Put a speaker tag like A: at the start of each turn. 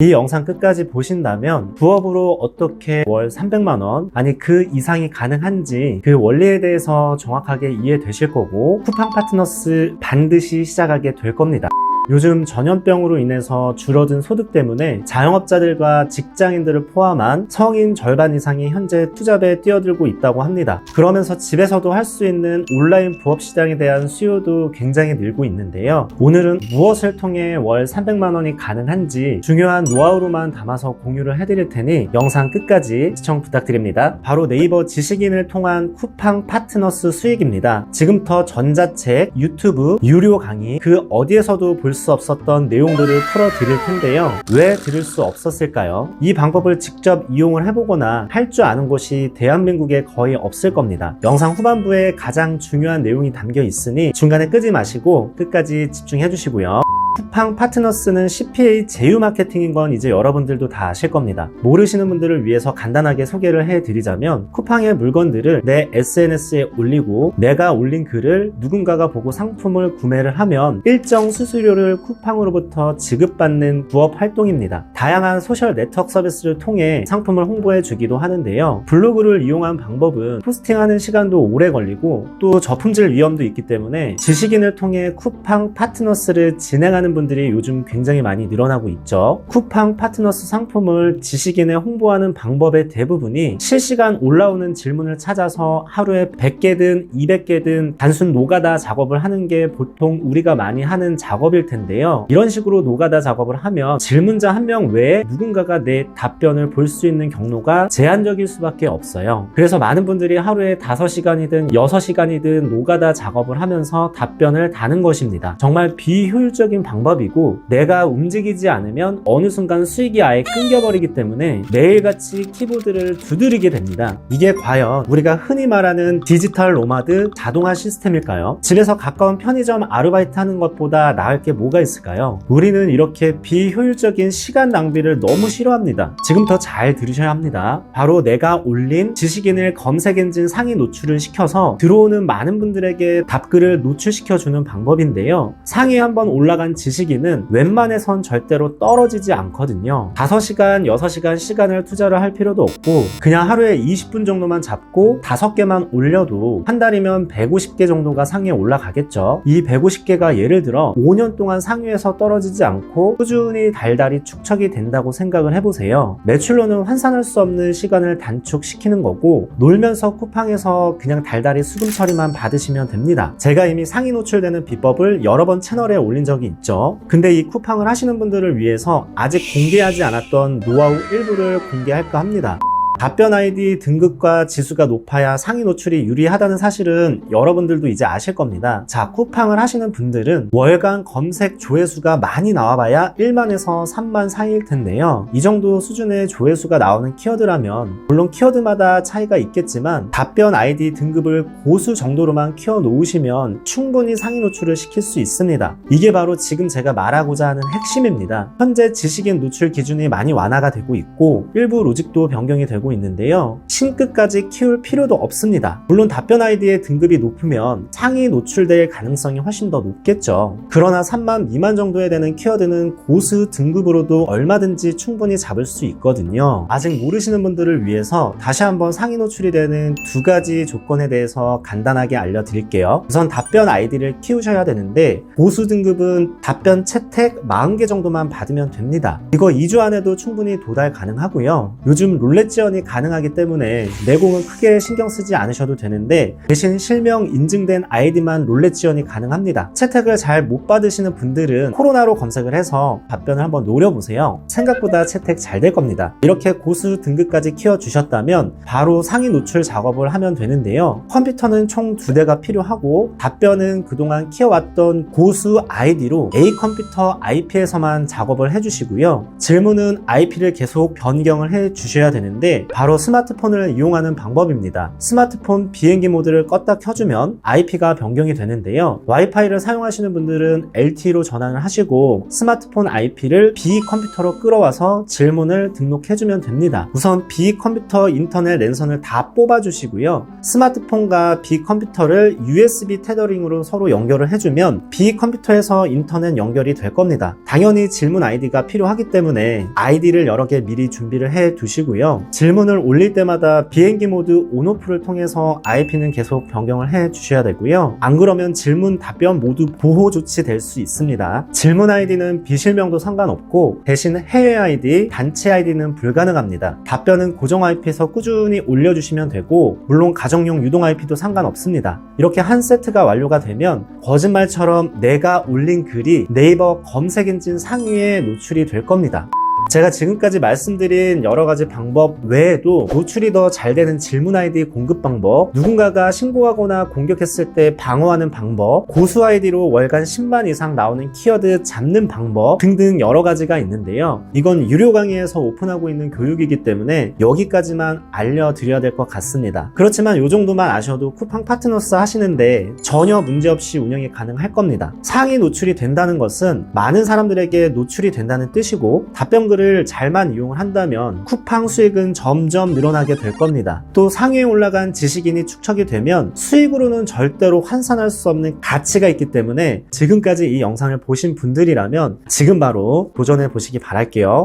A: 이 영상 끝까지 보신다면 부업으로 어떻게 월 300만원 아니 그 이상이 가능한지 그 원리에 대해서 정확하게 이해되실 거고 쿠팡 파트너스 반드시 시작하게 될 겁니다. 요즘 전염병으로 인해서 줄어든 소득 때문에 자영업자들과 직장인들을 포함한 성인 절반 이상이 현재 투잡에 뛰어들고 있다고 합니다. 그러면서 집에서도 할 수 있는 온라인 부업 시장에 대한 수요도 굉장히 늘고 있는데요. 오늘은 무엇을 통해 월 300만 원이 가능한지 중요한 노하우로만 담아서 공유를 해드릴 테니 영상 끝까지 시청 부탁드립니다. 바로 네이버 지식인을 통한 쿠팡 파트너스 수익입니다. 지금부터 전자책, 유튜브, 유료 강의 그 어디에서도 볼 수 없었던 내용들을 풀어드릴 텐데요. 왜 들을 수 없었을까요? 이 방법을 직접 이용을 해보거나 할 줄 아는 곳이 대한민국에 거의 없을 겁니다. 영상 후반부에 가장 중요한 내용이 담겨 있으니 중간에 끄지 마시고 끝까지 집중해 주시고요. 쿠팡 파트너스는 CPA 제휴 마케팅인 건 이제 여러분들도 다 아실 겁니다. 모르시는 분들을 위해서 간단하게 소개를 해드리자면 쿠팡의 물건들을 내 SNS에 올리고 내가 올린 글을 누군가가 보고 상품을 구매를 하면 일정 수수료를 쿠팡으로부터 지급받는 부업 활동입니다. 다양한 소셜 네트워크 서비스를 통해 상품을 홍보해 주기도 하는데요. 블로그를 이용한 방법은 포스팅하는 시간도 오래 걸리고 또 저품질 위험도 있기 때문에 지식인을 통해 쿠팡 파트너스를 진행하는 분들이 요즘 굉장히 많이 늘어나고 있죠. 쿠팡 파트너스 상품을 지식인에 홍보하는 방법의 대부분이 실시간 올라오는 질문을 찾아서 하루에 100개든 200개든 단순 노가다 작업을 하는 게 보통 우리가 많이 하는 작업일 텐데요. 이런 식으로 노가다 작업을 하면 질문자 한 명 외에 누군가가 내 답변을 볼 수 있는 경로가 제한적일 수밖에 없어요. 그래서 많은 분들이 하루에 5시간이든 6시간이든 노가다 작업을 하면서 답변을 다는 것입니다. 정말 비효율적인 방법이고 내가 움직이지 않으면 어느 순간 수익이 아예 끊겨버리기 때문에 매일같이 키보드를 두드리게 됩니다. 이게 과연 우리가 흔히 말하는 디지털 노마드 자동화 시스템일까요? 집에서 가까운 편의점 아르바이트 하는 것보다 나을 게 뭐가 있을까요? 우리는 이렇게 비효율적인 시간 낭비를 너무 싫어합니다. 지금부터 잘 들으셔야 합니다. 바로 내가 올린 지식인을 검색 엔진 상위 노출을 시켜서 들어오는 많은 분들에게 답글을 노출시켜주는 방법인데요. 상위에 한번 올라간 지식인은 웬만해선 절대로 떨어지지 않거든요. 5시간, 6시간 시간을 투자를 할 필요도 없고 그냥 하루에 20분 정도만 잡고 5개만 올려도 한 달이면 150개 정도가 상위에 올라가겠죠. 이 150개가 예를 들어 5년 동안 상위에서 떨어지지 않고 꾸준히 달달이 축적이 된다고 생각을 해보세요. 매출로는 환산할 수 없는 시간을 단축시키는 거고 놀면서 쿠팡에서 그냥 달달이 수금 처리만 받으시면 됩니다. 제가 이미 상위 노출되는 비법을 여러 번 채널에 올린 적이 있죠. 근데 이 쿠팡을 하시는 분들을 위해서 아직 공개하지 않았던 노하우 일부를 공개할까 합니다. 답변 아이디 등급과 지수가 높아야 상위 노출이 유리하다는 사실은 여러분들도 이제 아실 겁니다. 자, 쿠팡을 하시는 분들은 월간 검색 조회수가 많이 나와봐야 1만에서 3만 사이일 텐데요. 이 정도 수준의 조회수가 나오는 키워드라면 물론 키워드마다 차이가 있겠지만 답변 아이디 등급을 고수 정도로만 키워 놓으시면 충분히 상위 노출을 시킬 수 있습니다. 이게 바로 지금 제가 말하고자 하는 핵심입니다. 현재 지식인 노출 기준이 많이 완화가 되고 있고 일부 로직도 변경이 되고 있는데요. 신끝까지 키울 필요도 없습니다. 물론 답변 아이디의 등급이 높으면 상위 노출될 가능성이 훨씬 더 높겠죠. 그러나 3만 미만 정도에 되는 키워드는 고수 등급으로도 얼마든지 충분히 잡을 수 있거든요. 아직 모르시는 분들을 위해서 다시 한번 상위 노출이 되는 2가지 조건에 대해서 간단하게 알려드릴게요. 우선 답변 아이디를 키우셔야 되는데 고수 등급은 답변 채택 40개 정도만 받으면 됩니다. 이거 2주 안에도 충분히 도달 가능하고요. 요즘 룰렛 지원이 가능하기 때문에 내공은 크게 신경 쓰지 않으셔도 되는데 대신 실명 인증된 아이디만 룰렛 지원이 가능합니다. 채택을 잘 못 받으시는 분들은 코로나로 검색을 해서 답변을 한번 노려보세요. 생각보다 채택 잘 될 겁니다. 이렇게 고수 등급까지 키워주셨다면 바로 상위 노출 작업을 하면 되는데요. 컴퓨터는 총 2대가 필요하고 답변은 그동안 키워왔던 고수 아이디로 A 컴퓨터 IP에서만 작업을 해주시고요. 질문은 IP를 계속 변경을 해주셔야 되는데 바로 스마트폰을 이용하는 방법입니다. 스마트폰 비행기 모드를 껐다 켜주면 IP가 변경이 되는데요. 와이파이를 사용하시는 분들은 LTE로 전환을 하시고 스마트폰 IP를 B 컴퓨터로 끌어와서 질문을 등록해주면 됩니다. 우선 B 컴퓨터 인터넷 랜선을 다 뽑아주시고요. 스마트폰과 B 컴퓨터를 USB 테더링으로 서로 연결을 해주면 B 컴퓨터에서 인터넷 연결이 될 겁니다. 당연히 질문 아이디가 필요하기 때문에 아이디를 여러 개 미리 준비를 해 두시고요. 질문을 올릴 때마다 비행기 모드 온오프를 통해서 IP는 계속 변경을 해 주셔야 되고요. 안 그러면 질문 답변 모두 보호 조치될 수 있습니다. 질문 아이디는 비실명도 상관없고 대신 해외 아이디, 단체 아이디는 불가능합니다. 답변은 고정 IP에서 꾸준히 올려주시면 되고 물론 가정용 유동 IP도 상관없습니다. 이렇게 한 세트가 완료가 되면 거짓말처럼 내가 올린 글이 네이버 검색 엔진 상위에 노출이 될 겁니다. 제가 지금까지 말씀드린 여러 가지 방법 외에도 노출이 더 잘 되는 질문 아이디 공급 방법, 누군가가 신고하거나 공격했을 때 방어하는 방법, 고수 아이디로 월간 10만 이상 나오는 키워드 잡는 방법 등등 여러 가지가 있는데요. 이건 유료 강의에서 오픈하고 있는 교육이기 때문에 여기까지만 알려드려야 될 것 같습니다. 그렇지만 이 정도만 아셔도 쿠팡 파트너스 하시는데 전혀 문제없이 운영이 가능할 겁니다. 상위 노출이 된다는 것은 많은 사람들에게 노출이 된다는 뜻이고 답변글을 잘만 이용을 한다면 쿠팡 수익은 점점 늘어나게 될 겁니다. 또 상위에 올라간 지식인이 축적이 되면 수익으로는 절대로 환산할 수 없는 가치가 있기 때문에 지금까지 이 영상을 보신 분들이라면 지금 바로 도전해 보시기 바랄게요.